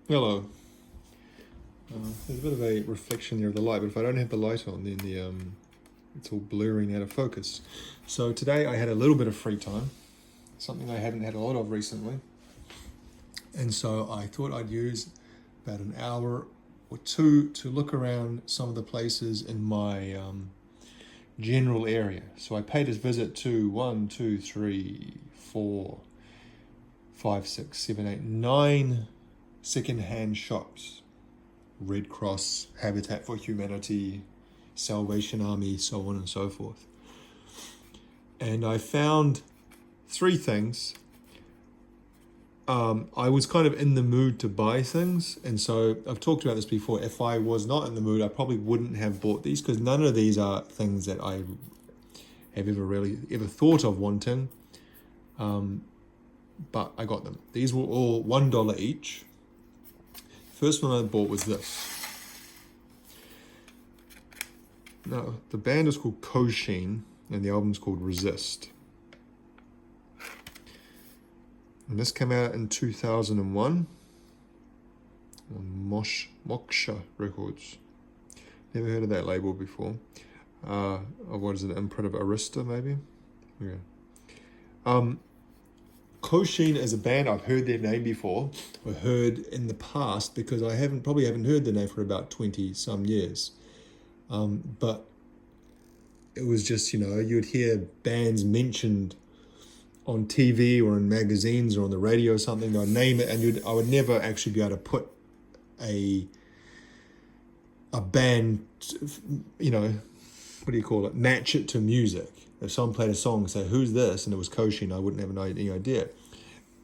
Hello. There's a bit of a reflection there of the light, but if I don't have the light on, then it's all blurring out of focus. So today I had a little bit of free time, something I haven't had a lot of recently, and so I thought I'd use about an hour or two to look around some of the places in my general area. So I paid a visit to 9 second-hand shops. Red Cross, Habitat for Humanity, Salvation Army, so on and so forth. And I found three things. I was kind of in the mood to buy things, and so I've talked about this before. If I was not in the mood, I probably wouldn't have bought these because none of these are things that I have ever thought of wanting. But I got them. These were all $1 each. First one I bought was this. Now, the band is called Kosheen, and the album's called Resist. And this came out in 2001 on Moksha Records. Never heard of that label before. What is it, imprint of Arista, maybe? Yeah. Kosheen is a band I've heard their name before, or heard in the past, because I probably haven't heard the name for about 20 some years. But it was just, you'd hear bands mentioned on TV or in magazines or on the radio or something. They'd name it, and I would never actually be able to put a band, match it to music. If someone played a song and say, "Who's this?" and it was Kosheen, I wouldn't have any idea.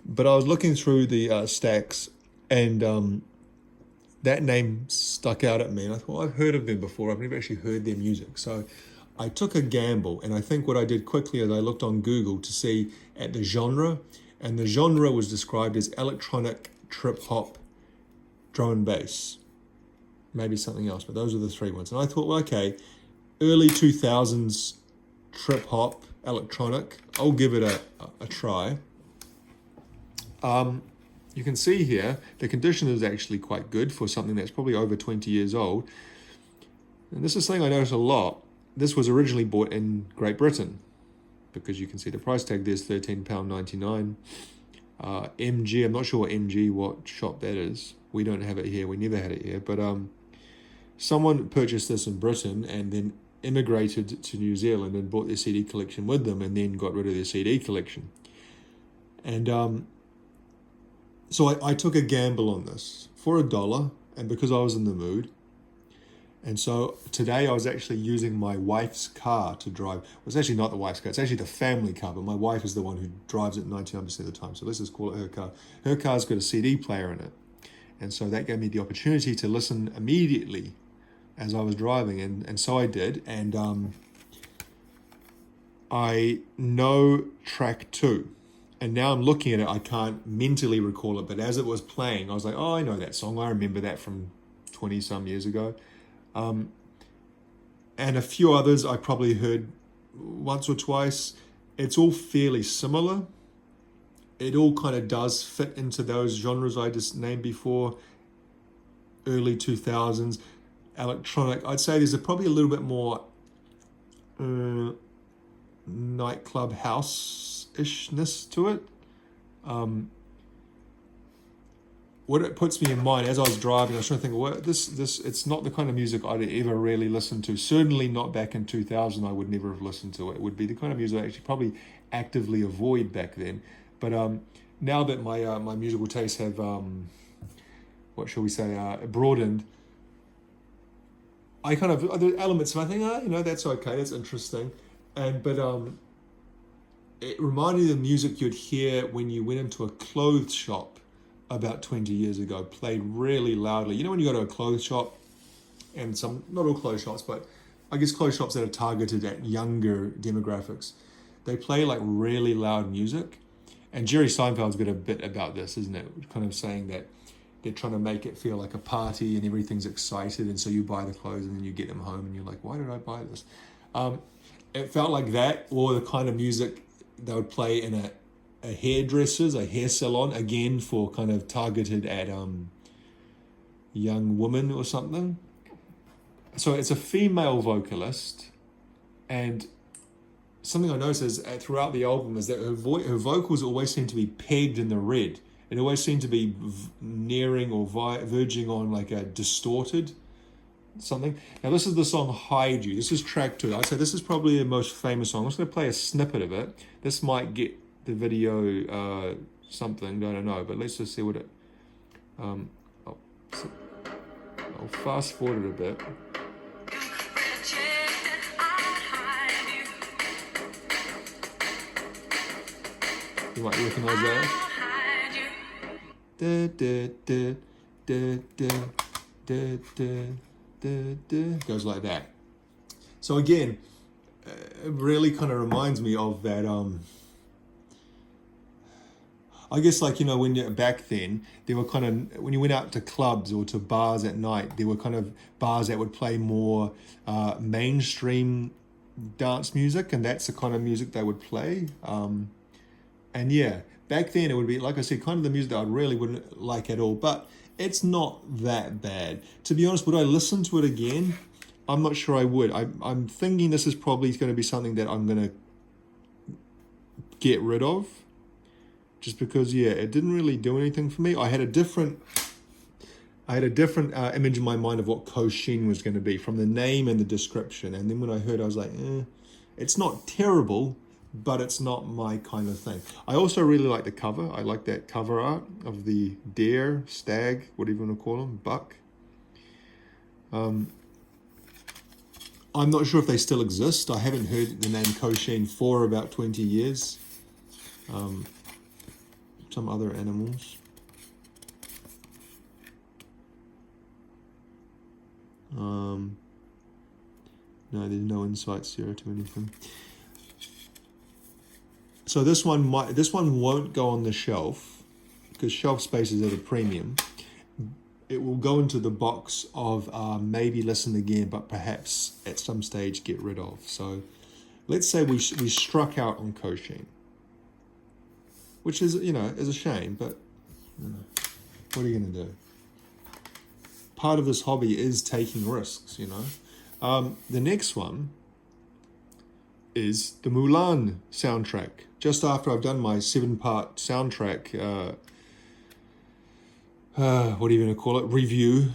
But I was looking through the stacks, and that name stuck out at me. And I thought, well, I've heard of them before. I've never actually heard their music. So I took a gamble. And I think what I did quickly is I looked on Google to see at the genre. And the genre was described as electronic, trip-hop, drum and bass. Maybe something else, but those are the three ones. And I thought, well, okay, early 2000s trip hop, electronic. I'll give it a try. You can see here, the condition is actually quite good for something that's probably over 20 years old. And this is something I notice a lot. This was originally bought in Great Britain, because you can see the price tag there's £13.99. MG, I'm not sure what shop that is. We don't have it here. We never had it here. But someone purchased this in Britain and then immigrated to New Zealand and brought their CD collection with them, and then got rid of their CD collection. And so I took a gamble on this for $1, and because I was in the mood. And so today I was actually using my wife's car to drive. Well, it's actually not the wife's car, it's actually the family car, but my wife is the one who drives it 99% of the time. So let's just call it her car. Her car's got a CD player in it. And so that gave me the opportunity to listen immediately as I was driving, and so I did, and I know track 2, and now I'm looking at it, I can't mentally recall it, but as it was playing, I was like, oh, I know that song, I remember that from 20 some years ago, and a few others I probably heard once or twice. It's all fairly similar. It all kind of does fit into those genres I just named before, early 2000s. Electronic, I'd say there's probably a little bit more nightclub house-ishness to it. What it puts me in mind, as I was driving, I was trying to think, well, it's not the kind of music I'd ever really listen to. Certainly not back in 2000, I would never have listened to it. It would be the kind of music I actually probably actively avoid back then. But now that my musical tastes have, broadened, I kind of, other elements of, I think, that's okay, that's interesting. But it reminded me of the music you'd hear when you went into a clothes shop about 20 years ago, played really loudly. You know when you go to a clothes shop, and not all clothes shops, but I guess clothes shops that are targeted at younger demographics, they play like really loud music. And Jerry Seinfeld's got a bit about this, isn't it? Kind of saying that they're trying to make it feel like a party and everything's excited, and so you buy the clothes and then you get them home and you're like, why did I buy this? It felt like that, or the kind of music they would play in a hairdresser's, a hair salon, again for kind of targeted at young woman or something. So it's a female vocalist, and something I noticed is throughout the album is that her vocals always seem to be pegged in the red. It always seemed to be nearing or verging on like a distorted something. Now this is the song Hide You. This is track 2. I'd say this is probably the most famous song. I'm just going to play a snippet of it. This might get the video something, I don't know, but let's just see what it... I'll fast forward it a bit. You might recognize that. Da, da, da, da, da, da, da, da, da. Goes like that. So again, it really kind of reminds me of that. I guess like, you know, when you're back then, there were kind of, when you went out to clubs or to bars at night, there were kind of bars that would play more mainstream dance music, and that's the kind of music they would play. And yeah, back then it would be, like I said, kind of the music that I really wouldn't like at all, but it's not that bad. To be honest, would I listen to it again? I'm not sure I would. I'm thinking this is probably going to be something that I'm going to get rid of, just because, yeah, it didn't really do anything for me. I had a different image in my mind of what Kosheen was going to be from the name and the description, and then when I heard it, I was like, it's not terrible, but it's not my kind of thing. I also really like the cover. I like that cover art of the deer, stag, whatever you want to call them, buck. I'm not sure if they still exist. I haven't heard the name Kosheen for about 20 years. Some other animals. No, there's no insights here to anything. So this one won't go on the shelf because shelf space is at a premium. It will go into the box of maybe listen again, but perhaps at some stage get rid of. So let's say we struck out on Kosheen, which is, you know, is a shame, but you know, what are you going to do? Part of this hobby is taking risks, you know. The next one is the Mulan soundtrack. Just after I've done my 7-part soundtrack, what do you want to call it, review,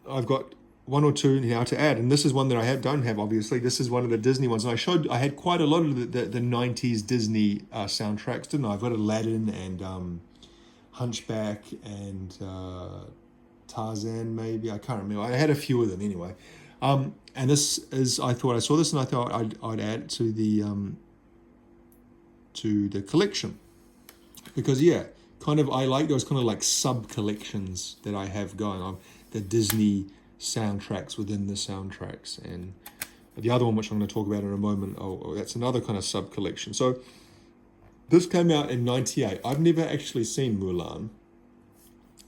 I've got one or two now to add, and this is one that I don't have, obviously. This is one of the Disney ones, and I had quite a lot of the 90s Disney soundtracks, didn't I? I've got Aladdin and Hunchback and Tarzan, maybe, I can't remember. I had a few of them anyway. And this is, I saw this and I thought I'd add it to the collection, because yeah, kind of I like those kind of like sub collections that I have going on, the Disney soundtracks within the soundtracks, and the other one which I'm going to talk about in a moment, that's another kind of sub collection. So this came out in '98. I've never actually seen Mulan.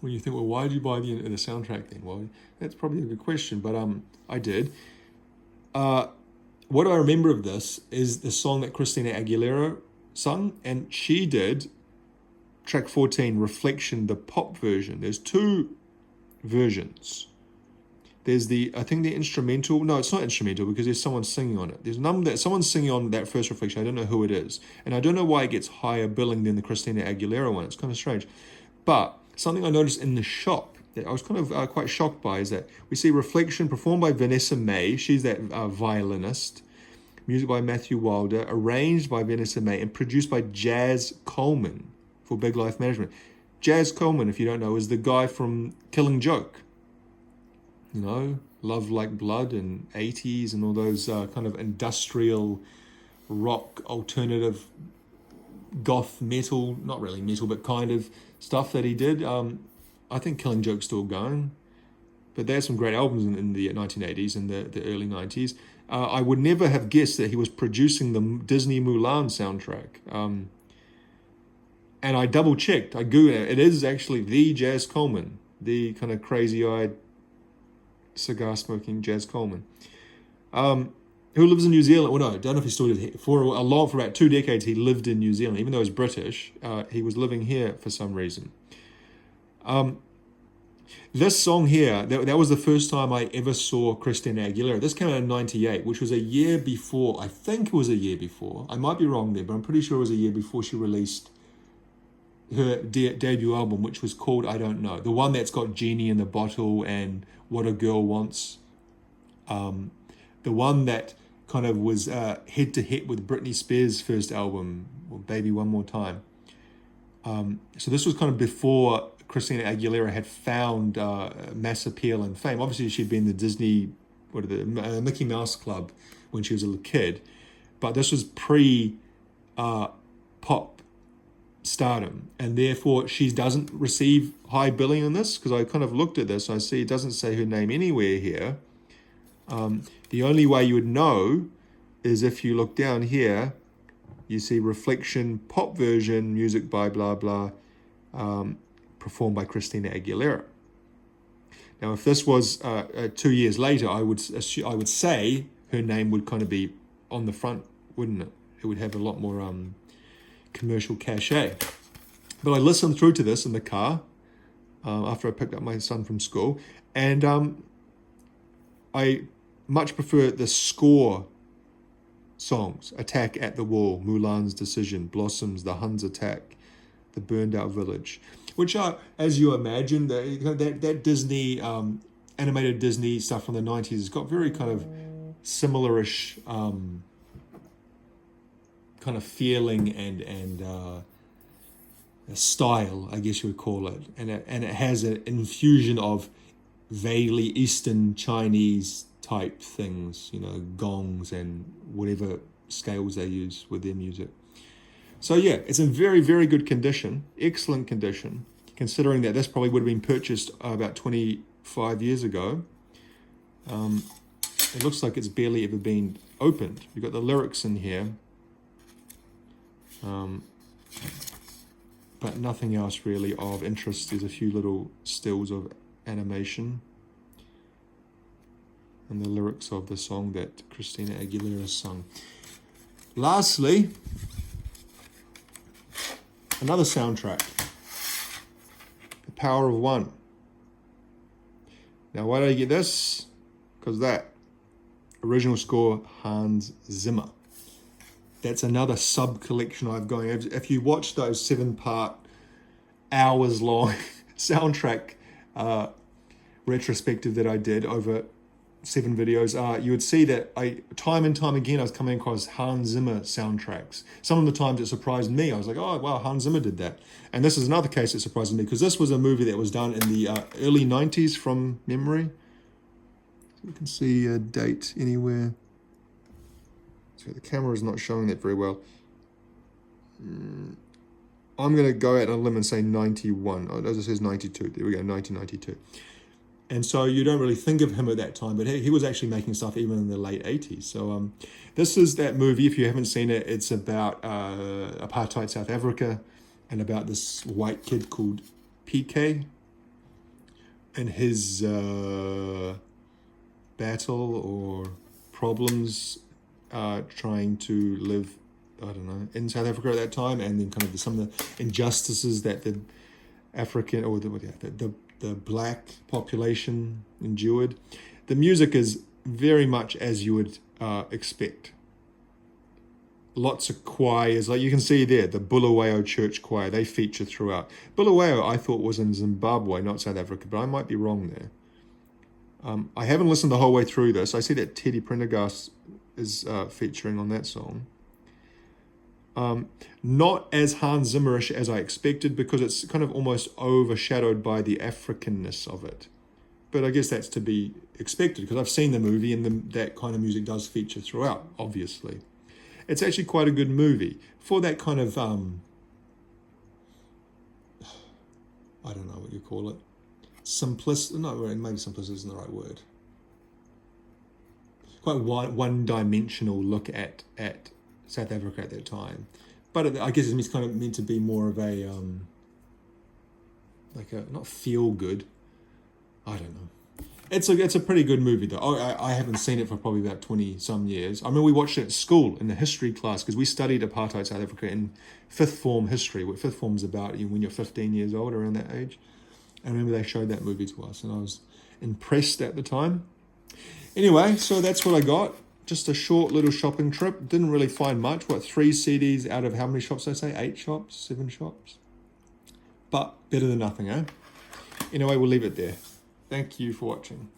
When you think, well, why did you buy the soundtrack then? Well, that's probably a good question, but I did. What I remember of this is the song that Christina Aguilera sung, and she did track 14, Reflection, the pop version. There's two versions. There's I think the instrumental. No, it's not instrumental because there's someone singing on it. There's someone's singing on that first Reflection. I don't know who it is, and I don't know why it gets higher billing than the Christina Aguilera one. It's kind of strange, but something I noticed in the shop that I was kind of quite shocked by is that we see Reflection performed by Vanessa May. She's that violinist. Music by Matthew Wilder, arranged by Vanessa May, and produced by Jazz Coleman for Big Life Management. Jazz Coleman, if you don't know, is the guy from Killing Joke. You know, Love Like Blood and 80s and all those kind of industrial rock, alternative, goth metal, not really metal, but kind of stuff that he did. I think Killing Joke's still going, but they had some great albums in the 1980s and the early 90s. I would never have guessed that he was producing the Disney Mulan soundtrack. And I double checked. I Googled it. It is actually the Jazz Coleman, the kind of crazy-eyed, cigar-smoking Jazz Coleman, who lives in New Zealand. Well, no, I don't know if he still did. For about 2 decades, he lived in New Zealand. Even though he's British, he was living here for some reason. This song here, that was the first time I ever saw Christina Aguilera. This came out in '98, which was a year before. I think it was a year before. I might be wrong there, but I'm pretty sure it was a year before she released her debut album, which was called I Don't Know. The one that's got Genie in the Bottle and What a Girl Wants. The one that kind of was head to head with Britney Spears' first album, Baby One More Time. So this was kind of before Christina Aguilera had found mass appeal and fame. Obviously, she'd been in the Disney, Mickey Mouse Club when she was a little kid, but this was pre-pop stardom, and therefore she doesn't receive high billing on this, because I kind of looked at this. I see it doesn't say her name anywhere here. The only way you would know is if you look down here. You see Reflection pop version, music by blah blah, performed by Christina Aguilera. Now, if this was 2 years later, I would say her name would kind of be on the front, wouldn't it? It would have a lot more commercial cachet. But I listened through to this in the car after I picked up my son from school, and I much prefer the score songs: Attack at the Wall, Mulan's Decision, Blossoms, The Huns Attack, The Burned Out Village, which are, as you imagine, that Disney, animated Disney stuff from the 90s has got very kind of similar-ish kind of feeling and style, I guess you would call it. And it has an infusion of vaguely Eastern Chinese type things, gongs and whatever scales they use with their music. So yeah, it's in very, very good condition, excellent condition, considering that this probably would have been purchased about 25 years ago. It looks like it's barely ever been opened. You've got the lyrics in here, but nothing else really of interest. There's a few little stills of animation and the lyrics of the song that Christina Aguilera sung. Lastly, another soundtrack, The Power of One. Now, why did I get this? Because that original score, Hans Zimmer. That's another sub-collection I've going. If you watch those 7-part, hours-long soundtrack retrospective that I did over 7 videos, you would see that time and time again I was coming across Hans Zimmer soundtracks. Some of the times it surprised me. I was like, oh wow, Hans Zimmer did that. And this is another case that surprised me, because this was a movie that was done in the early 90s from memory. So you can see a date anywhere. So the camera is not showing that very well. I'm going to go out on a limb and say 91. Oh, as it says 92. There we go, 1992. And so you don't really think of him at that time, but he was actually making stuff even in the late 80s. So this is that movie. If you haven't seen it, it's about apartheid South Africa and about this white kid called PK and his battle or problems trying to live, I don't know, in South Africa at that time, and then kind of some of the injustices that the African or the black population endured. The music is very much as you would expect. Lots of choirs, like you can see there, the Bulawayo Church Choir, they feature throughout. Bulawayo, I thought, was in Zimbabwe, not South Africa, but I might be wrong there. I haven't listened the whole way through this. I see that Teddy Prendergast is featuring on that song. Not as Hans Zimmerish as I expected, because it's kind of almost overshadowed by the Africanness of it. But I guess that's to be expected, because I've seen the movie and that kind of music does feature throughout, obviously. It's actually quite a good movie for that kind of, I don't know what you call it. Maybe simplicity isn't the right word. Quite one-dimensional look at South Africa at that time, but I guess it's kind of meant to be more of a not feel good. I don't know. It's a pretty good movie though. I haven't seen it for probably about 20 some years. I mean, we watched it at school in the history class, because we studied apartheid South Africa in 5th form history. What 5th form's about when you're 15 years old, around that age. I remember they showed that movie to us, and I was impressed at the time. Anyway, so that's what I got. Just a short little shopping trip. Didn't really find much. 3 CDs out of how many shops did I say? 8 shops? 7 shops? But better than nothing, eh? Anyway, we'll leave it there. Thank you for watching.